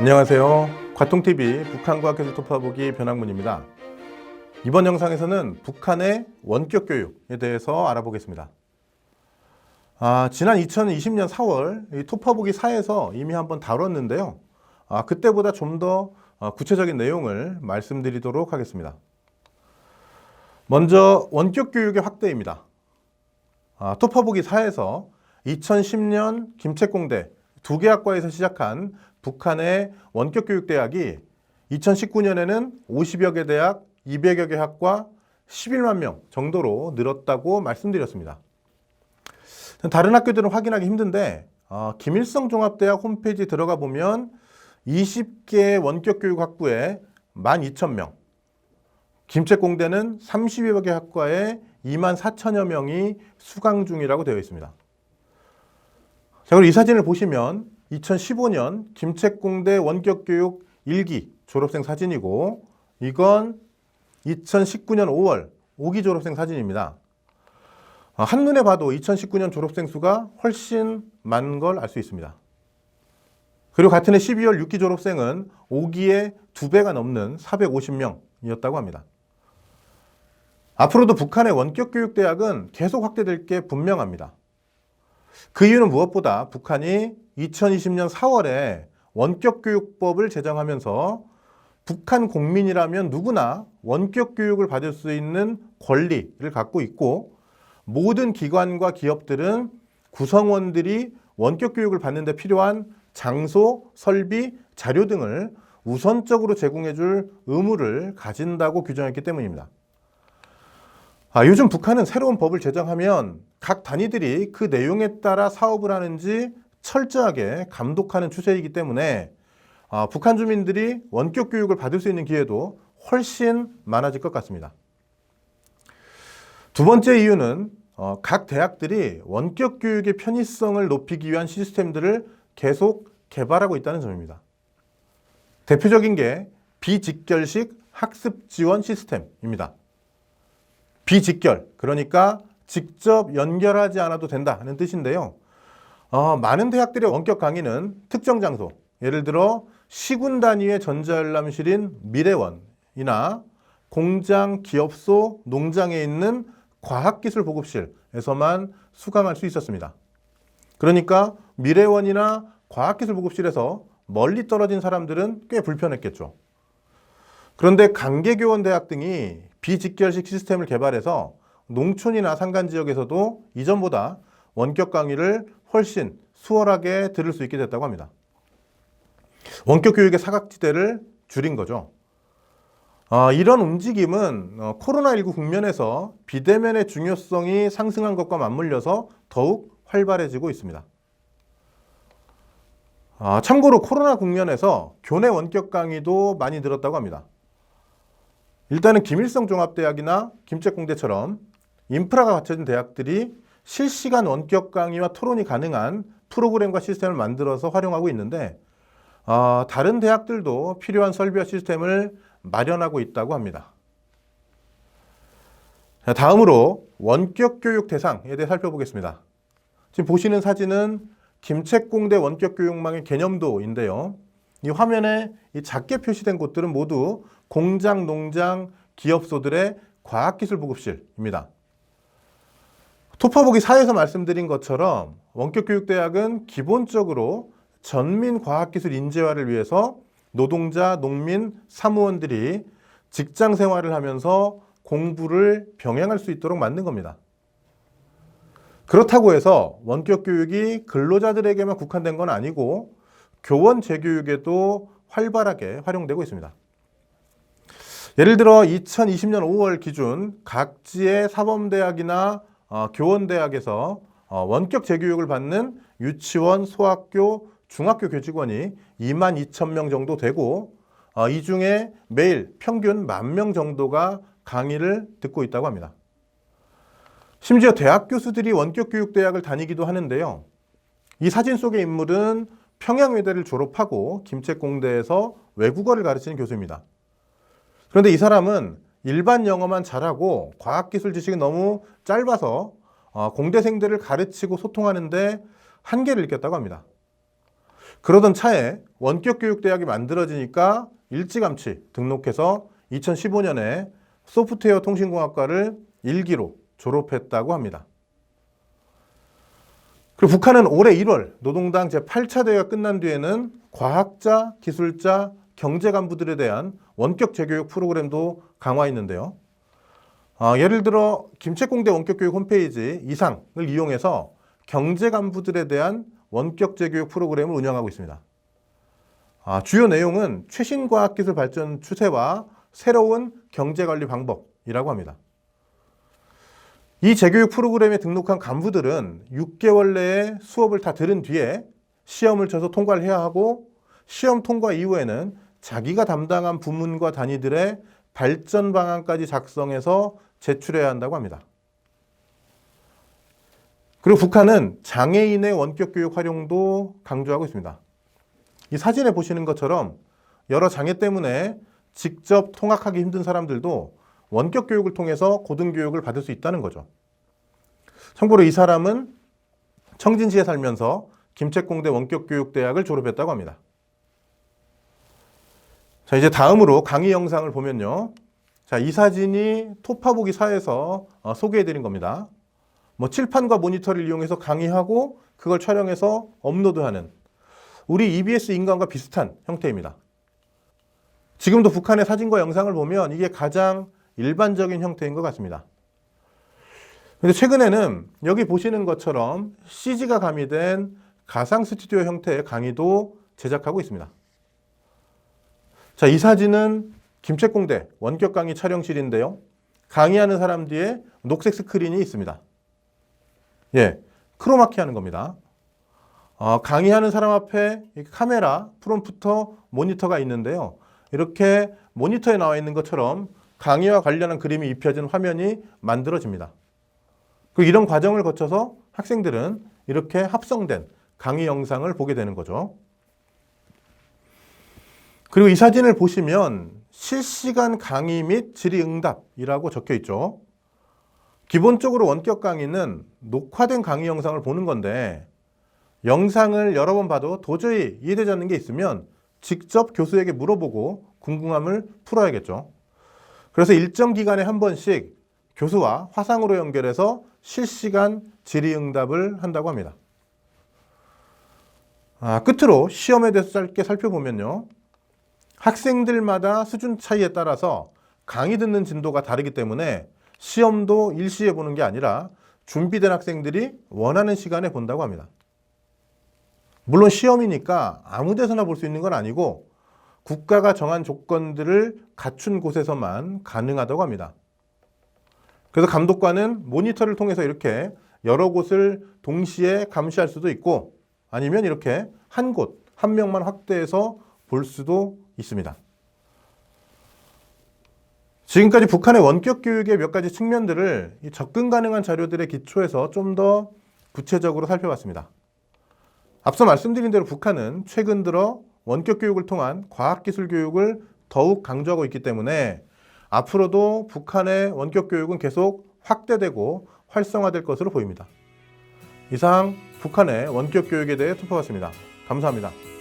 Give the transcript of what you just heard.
안녕하세요. 과통TV 북한과학기술 토파보기 변학문입니다. 이번 영상에서는 북한의 원격 교육에 대해서 알아보겠습니다. 지난 2020년 4월 토파보기 4에서 이미 한번 다뤘는데요. 그때보다 좀 더 구체적인 내용을 말씀드리도록 하겠습니다. 먼저 원격 교육의 확대입니다. 토파보기 4에서 2010년 김책공대 2개 학과에서 시작한 북한의 원격교육대학이 2019년에는 50여 개 대학, 200여 개 학과, 11만 명 정도로 늘었다고 말씀드렸습니다. 다른 학교들은 확인하기 힘든데 김일성 종합대학 홈페이지 들어가 보면 20개 원격교육 학부에 12,000명, 김책공대는 30여 개 학과에 24,000여 명이 수강 중이라고 되어 있습니다. 자, 그리고 이 사진을 보시면 2015년 김책공대 원격교육 1기 졸업생 사진이고, 이건 2019년 5월 5기 졸업생 사진입니다. 한눈에 봐도 2019년 졸업생 수가 훨씬 많은 걸 알 수 있습니다. 그리고 같은 해 12월 6기 졸업생은 5기의 2배가 넘는 450명이었다고 합니다. 앞으로도 북한의 원격교육대학은 계속 확대될 게 분명합니다. 그 이유는 무엇보다 북한이 2020년 4월에 원격교육법을 제정하면서 북한 국민이라면 누구나 원격교육을 받을 수 있는 권리를 갖고 있고, 모든 기관과 기업들은 구성원들이 원격교육을 받는 데 필요한 장소, 설비, 자료 등을 우선적으로 제공해 줄 의무를 가진다고 규정했기 때문입니다. 요즘 북한은 새로운 법을 제정하면 각 단위들이 그 내용에 따라 사업을 하는지 철저하게 감독하는 추세이기 때문에 북한 주민들이 원격 교육을 받을 수 있는 기회도 훨씬 많아질 것 같습니다. 두 번째 이유는 각 대학들이 원격 교육의 편의성을 높이기 위한 시스템들을 계속 개발하고 있다는 점입니다. 대표적인 게 비직결식 학습 지원 시스템입니다. 비직결, 그러니까 직접 연결하지 않아도 된다는 뜻인데요. 많은 대학들의 원격 강의는 특정 장소, 예를 들어 시군 단위의 전자열람실인 미래원이나 공장, 기업소, 농장에 있는 과학기술 보급실에서만 수강할 수 있었습니다. 그러니까 미래원이나 과학기술 보급실에서 멀리 떨어진 사람들은 꽤 불편했겠죠. 그런데 강계교원 대학 등이 비직결식 시스템을 개발해서 농촌이나 산간 지역에서도 이전보다 원격 강의를 훨씬 수월하게 들을 수 있게 됐다고 합니다. 원격 교육의 사각지대를 줄인 거죠. 이런 움직임은 코로나19 국면에서 비대면의 중요성이 상승한 것과 맞물려서 더욱 활발해지고 있습니다. 참고로 코로나 국면에서 교내 원격 강의도 많이 늘었다고 합니다. 일단은 김일성 종합대학이나 김책공대처럼 인프라가 갖춰진 대학들이 실시간 원격 강의와 토론이 가능한 프로그램과 시스템을 만들어서 활용하고 있는데, 다른 대학들도 필요한 설비와 시스템을 마련하고 있다고 합니다. 다음으로 원격 교육 대상에 대해 살펴보겠습니다. 지금 보시는 사진은 김책공대 원격 교육망의 개념도인데요. 이 화면에 이 작게 표시된 곳들은 모두 공장, 농장, 기업소들의 과학기술 보급실입니다. 토파보기 4에서 말씀드린 것처럼 원격교육대학은 기본적으로 전민과학기술 인재화를 위해서 노동자, 농민, 사무원들이 직장 생활을 하면서 공부를 병행할 수 있도록 만든 겁니다. 그렇다고 해서 원격교육이 근로자들에게만 국한된 건 아니고 교원 재교육에도 활발하게 활용되고 있습니다. 예를 들어 2020년 5월 기준 각지의 사범대학이나 교원대학에서 원격 재교육을 받는 유치원, 소학교, 중학교 교직원이 22,000명 정도 되고, 이 중에 매일 평균 10,000명 정도가 강의를 듣고 있다고 합니다. 심지어 대학 교수들이 원격교육대학을 다니기도 하는데요. 이 사진 속의 인물은 평양외대를 졸업하고 김책공대에서 외국어를 가르치는 교수입니다. 그런데 이 사람은 일반 영어만 잘하고 과학기술 지식이 너무 짧아서 공대생들을 가르치고 소통하는데 한계를 느꼈다고 합니다. 그러던 차에 원격교육대학이 만들어지니까 일찌감치 등록해서 2015년에 소프트웨어 통신공학과를 1기로 졸업했다고 합니다. 그리고 북한은 올해 1월 노동당 제8차 대회가 끝난 뒤에는 과학자, 기술자, 경제간부들에 대한 원격 재교육 프로그램도 강화했는데요. 예를 들어 김책공대 원격교육 홈페이지 이상을 이용해서 경제간부들에 대한 원격 재교육 프로그램을 운영하고 있습니다. 주요 내용은 최신 과학기술 발전 추세와 새로운 경제관리 방법이라고 합니다. 이 재교육 프로그램에 등록한 간부들은 6개월 내에 수업을 다 들은 뒤에 시험을 쳐서 통과를 해야 하고, 시험 통과 이후에는 자기가 담당한 부문과 단위들의 발전 방안까지 작성해서 제출해야 한다고 합니다. 그리고 북한은 장애인의 원격교육 활용도 강조하고 있습니다. 이 사진에 보시는 것처럼 여러 장애 때문에 직접 통학하기 힘든 사람들도 원격교육을 통해서 고등교육을 받을 수 있다는 거죠. 참고로 이 사람은 청진시에 살면서 김책공대 원격교육대학을 졸업했다고 합니다. 자, 이제 다음으로 강의 영상을 보면요. 자, 이 사진이 토파보기사에서 소개해드린 겁니다. 칠판과 모니터를 이용해서 강의하고 그걸 촬영해서 업로드하는 우리 EBS 인강과 비슷한 형태입니다. 지금도 북한의 사진과 영상을 보면 이게 가장 일반적인 형태인 것 같습니다. 근데 최근에는 여기 보시는 것처럼 CG가 가미된 가상 스튜디오 형태의 강의도 제작하고 있습니다. 자, 이 사진은 김책공대 원격 강의 촬영실인데요. 강의하는 사람 뒤에 녹색 스크린이 있습니다. 크로마키 하는 겁니다. 강의하는 사람 앞에 카메라, 프롬프터, 모니터가 있는데요. 이렇게 모니터에 나와 있는 것처럼 강의와 관련한 그림이 입혀진 화면이 만들어집니다. 그리고 이런 과정을 거쳐서 학생들은 이렇게 합성된 강의 영상을 보게 되는 거죠. 그리고 이 사진을 보시면 실시간 강의 및 질의응답이라고 적혀 있죠. 기본적으로 원격 강의는 녹화된 강의 영상을 보는 건데, 영상을 여러 번 봐도 도저히 이해되지 않는 게 있으면 직접 교수에게 물어보고 궁금함을 풀어야겠죠. 그래서 일정 기간에 한 번씩 교수와 화상으로 연결해서 실시간 질의응답을 한다고 합니다. 끝으로 시험에 대해서 짧게 살펴보면요. 학생들마다 수준 차이에 따라서 강의 듣는 진도가 다르기 때문에 시험도 일시에 보는 게 아니라 준비된 학생들이 원하는 시간에 본다고 합니다. 물론 시험이니까 아무 데서나 볼 수 있는 건 아니고 국가가 정한 조건들을 갖춘 곳에서만 가능하다고 합니다. 그래서 감독관은 모니터를 통해서 이렇게 여러 곳을 동시에 감시할 수도 있고, 아니면 이렇게 한 곳, 한 명만 확대해서 볼 수도 있습니다. 지금까지 북한의 원격 교육의 몇 가지 측면들을 접근 가능한 자료들의 기초에서 좀 더 구체적으로 살펴봤습니다. 앞서 말씀드린 대로 북한은 최근 들어 원격 교육을 통한 과학기술 교육을 더욱 강조하고 있기 때문에 앞으로도 북한의 원격 교육은 계속 확대되고 활성화될 것으로 보입니다. 이상 북한의 원격 교육에 대해 살펴봤습니다. 감사합니다.